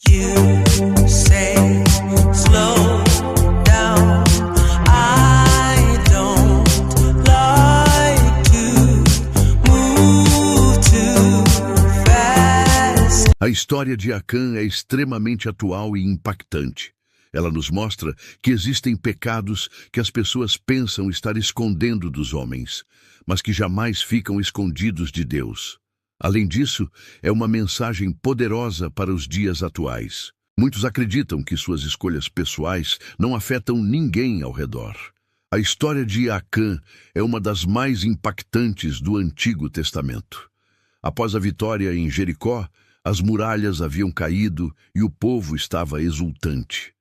You say slow down. I don't like to move too fast. A história de Acã é extremamente atual e impactante. Ela nos mostra que existem pecados que as pessoas pensam estar escondendo dos homens, mas que jamais ficam escondidos de Deus. Além disso, é uma mensagem poderosa para os dias atuais. Muitos acreditam que suas escolhas pessoais não afetam ninguém ao redor. A história de Acã é uma das mais impactantes do Antigo Testamento. Após a vitória em Jericó, as muralhas haviam caído e o povo estava exultante.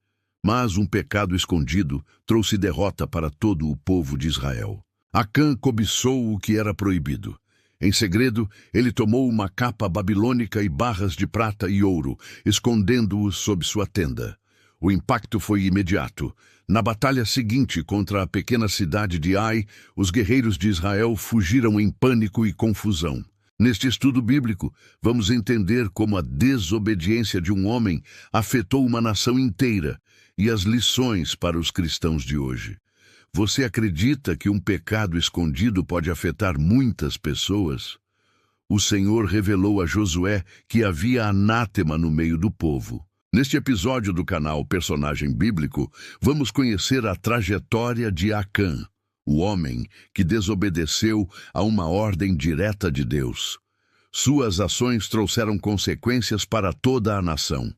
Mas um pecado escondido trouxe derrota para todo o povo de Israel. Acã cobiçou o que era proibido. Em segredo, ele tomou uma capa babilônica e barras de prata e ouro, escondendo-os sob sua tenda. O impacto foi imediato. Na batalha seguinte contra a pequena cidade de Ai, os guerreiros de Israel fugiram em pânico e confusão. Neste estudo bíblico, vamos entender como a desobediência de um homem afetou uma nação inteira e as lições para os cristãos de hoje. Você acredita que um pecado escondido pode afetar muitas pessoas? O Senhor revelou a Josué que havia anátema no meio do povo. Neste episódio do canal Personagem Bíblico, vamos conhecer a trajetória de Acã, o homem que desobedeceu a uma ordem direta de Deus. Suas ações trouxeram consequências para toda a nação.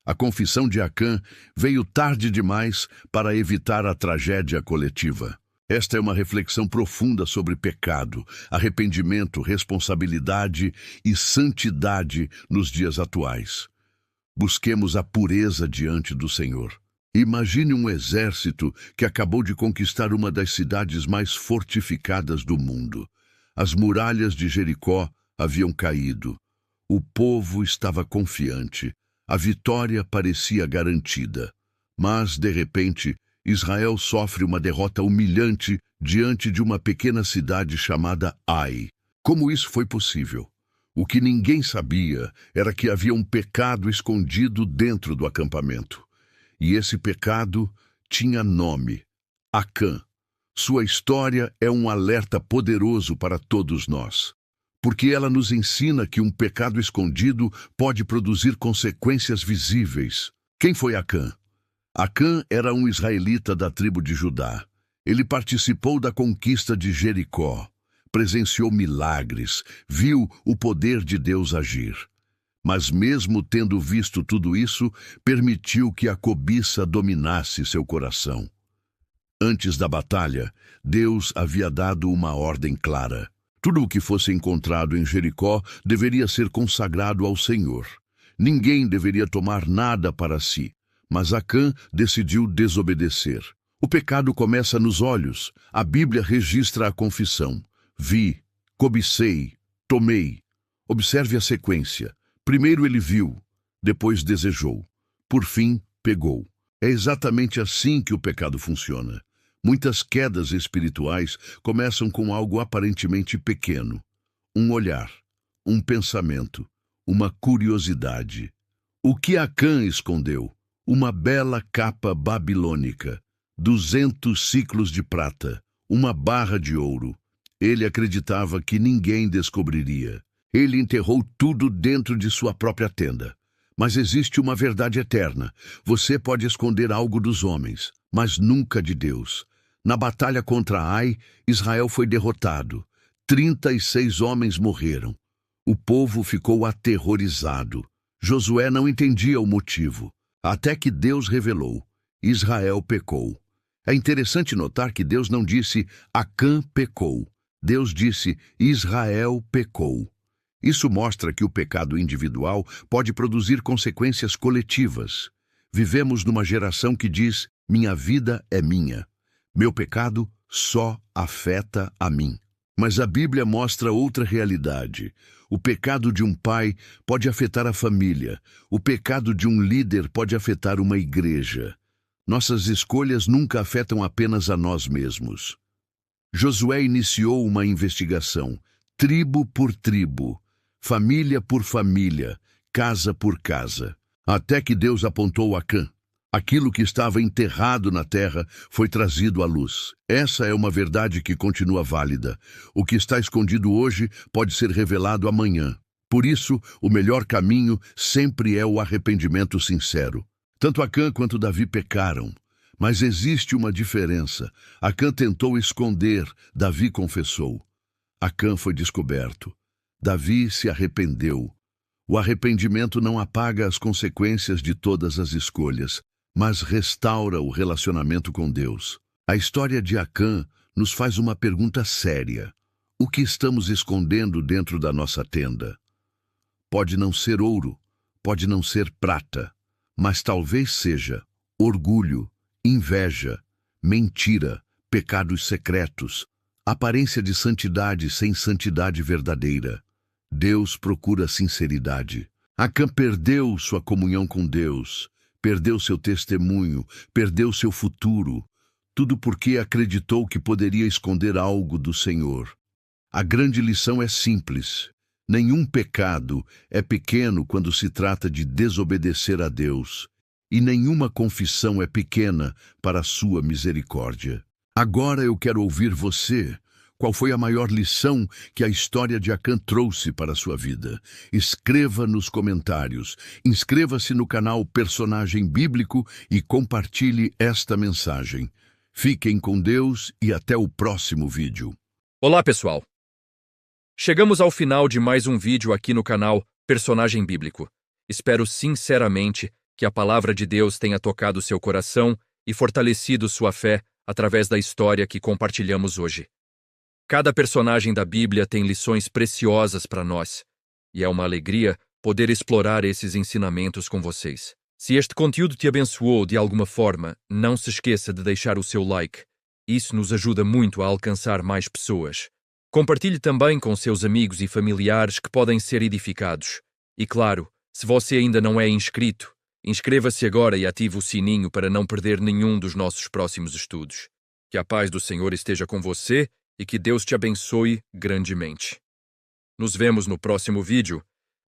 A confissão de Acã veio tarde demais para evitar a tragédia coletiva. Esta é uma reflexão profunda sobre pecado, arrependimento, responsabilidade e santidade nos dias atuais. Busquemos a pureza diante do Senhor. Imagine um exército que acabou de conquistar uma das cidades mais fortificadas do mundo. As muralhas de Jericó haviam caído. O povo estava confiante. A vitória parecia garantida, mas, de repente, Israel sofre uma derrota humilhante diante de uma pequena cidade chamada Ai. Como isso foi possível? O que ninguém sabia era que havia um pecado escondido dentro do acampamento. E esse pecado tinha nome: Acã. Sua história é um alerta poderoso para todos nós, porque ela nos ensina que um pecado escondido pode produzir consequências visíveis. Quem foi Acã? Acã era um israelita da tribo de Judá. Ele participou da conquista de Jericó, presenciou milagres, viu o poder de Deus agir. Mas mesmo tendo visto tudo isso, permitiu que a cobiça dominasse seu coração. Antes da batalha, Deus havia dado uma ordem clara. Tudo o que fosse encontrado em Jericó deveria ser consagrado ao Senhor. Ninguém deveria tomar nada para si, mas Acã decidiu desobedecer. O pecado começa nos olhos. A Bíblia registra a confissão. Vi, cobicei, tomei. Observe a sequência. Primeiro ele viu, depois desejou. Por fim, pegou. É exatamente assim que o pecado funciona. Muitas quedas espirituais começam com algo aparentemente pequeno. Um olhar, um pensamento, uma curiosidade. O que Acã escondeu? Uma bela capa babilônica, 200 ciclos de prata, uma barra de ouro. Ele acreditava que ninguém descobriria. Ele enterrou tudo dentro de sua própria tenda. Mas existe uma verdade eterna. Você pode esconder algo dos homens, mas nunca de Deus. Na batalha contra Ai, Israel foi derrotado. 36 homens morreram. O povo ficou aterrorizado. Josué não entendia o motivo, até que Deus revelou: Israel pecou. É interessante notar que Deus não disse Acã pecou. Deus disse Israel pecou. Isso mostra que o pecado individual pode produzir consequências coletivas. Vivemos numa geração que diz: minha vida é minha. Meu pecado só afeta a mim. Mas a Bíblia mostra outra realidade. O pecado de um pai pode afetar a família. O pecado de um líder pode afetar uma igreja. Nossas escolhas nunca afetam apenas a nós mesmos. Josué iniciou uma investigação, tribo por tribo, família por família, casa por casa. Até que Deus apontou Acã. Aquilo que estava enterrado na terra foi trazido à luz. Essa é uma verdade que continua válida. O que está escondido hoje pode ser revelado amanhã. Por isso, o melhor caminho sempre é o arrependimento sincero. Tanto Acã quanto Davi pecaram. Mas existe uma diferença. Acã tentou esconder, Davi confessou. Acã foi descoberto. Davi se arrependeu. O arrependimento não apaga as consequências de todas as escolhas, mas restaura o relacionamento com Deus. A história de Acã nos faz uma pergunta séria. O que estamos escondendo dentro da nossa tenda? Pode não ser ouro, pode não ser prata, mas talvez seja orgulho, inveja, mentira, pecados secretos, aparência de santidade sem santidade verdadeira. Deus procura sinceridade. Acã perdeu sua comunhão com Deus, perdeu seu testemunho, perdeu seu futuro, tudo porque acreditou que poderia esconder algo do Senhor. A grande lição é simples. Nenhum pecado é pequeno quando se trata de desobedecer a Deus, e nenhuma confissão é pequena para a sua misericórdia. Agora eu quero ouvir você. Qual foi a maior lição que a história de Acã trouxe para a sua vida? Escreva nos comentários. Inscreva-se no canal Personagem Bíblico e compartilhe esta mensagem. Fiquem com Deus e até o próximo vídeo. Olá, pessoal! Chegamos ao final de mais um vídeo aqui no canal Personagem Bíblico. Espero sinceramente que a palavra de Deus tenha tocado seu coração e fortalecido sua fé através da história que compartilhamos hoje. Cada personagem da Bíblia tem lições preciosas para nós, e é uma alegria poder explorar esses ensinamentos com vocês. Se este conteúdo te abençoou de alguma forma, não se esqueça de deixar o seu like. Isso nos ajuda muito a alcançar mais pessoas. Compartilhe também com seus amigos e familiares que podem ser edificados. E claro, se você ainda não é inscrito, inscreva-se agora e ative o sininho para não perder nenhum dos nossos próximos estudos. Que a paz do Senhor esteja com você e que Deus te abençoe grandemente. Nos vemos no próximo vídeo.